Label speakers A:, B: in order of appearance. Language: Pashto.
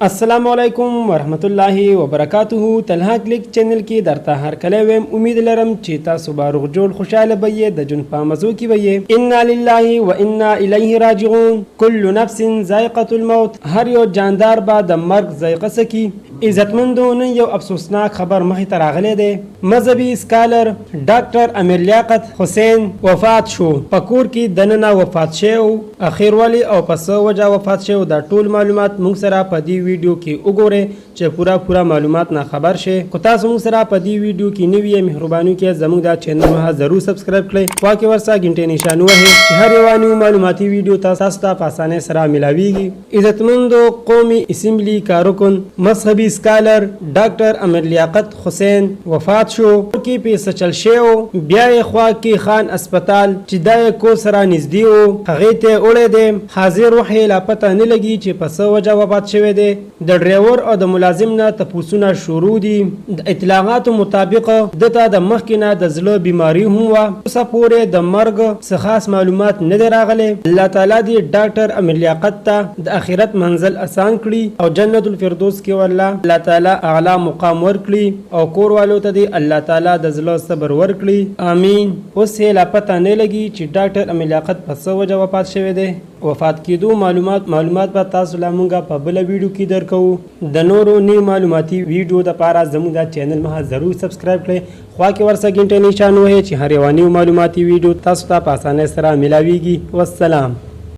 A: السلام علیکم ورحمت الله وبرکاته. تنها کلیک چینل کې درته هر کله ویم امید لرم چې تاسو به روغ جوړ خوشاله بئ د جون په مزو کې بئ. انا لله و انا الیه راجعون. کل نفس ذائقه الموت. هر یو جاندار به د مرګ ذائقه سکی. عزتمندونه یو افسوسناک خبر مخې ته راغلی دی. مذهبي سکالر ډاکټر امیر لیاقت حسین وفات شو. په کور کې دننه وفات شو. اخیر ولی او پس وجه وفات شو. دا ټول معلومات موږ سره په دې ویډیو کې وګورئ چې پورا معلومات نه خبر شي. کو تاسو موږ سره په دې ویډیو کې نوی مهرباني کې زموږ دا چینل مه ضرور سبسکرایب کړئ. خوا کې ورسره غنټې نشان وهئ چې هر یو نوی معلوماتي ویډیو تاسو ته په اسانه سره ملاويږي. عزتمندو قومي اسمبلی کارکن مذهبي سکالر ډاکټر امیر لیاقت حسین وفات شو. کې پیسه چل شو. بیا یې خوا کې خان اسپیټال چې دای کو سره نږدې وو هغه ته وړې دي. حاضر وحی لا پته نه لګي چې پس وجه وفات شوی دی. د ډرایور او د ملازم نه تپوسونه شروع دي. د اطلاعاتو مطابق دته د مخکنه د زړه بیماری هم و. اوسه پورې د مرګ څخه خاص معلومات نه دی راغلي. الله تعالی دې ډاکټر امیر لیاقت ته د آخرت منزل آسان کړي او جنت الفردوس کې والله الله تعالی اعلی مقام ورکړي او کور والو ته دې الله تعالی د زړه صبر ورکړي. امين. اوس یې لا پته نه لګي چې ډاکټر امیر لیاقت پس وجه وفات شوی دی. وفات کېدو معلومات به تاسو لا مونږه په بل ویډیو کې درکو. د نورو نیو معلوماتي ویډیو د پاره زموږ د چینل مه ضرور سبسکرایب کړئ. خوا کې ورسره غنټې نشان وهئ چې هر یو نیو معلوماتي ویډیو تاسو ته په اسانه سره ملاويږي. والسلام.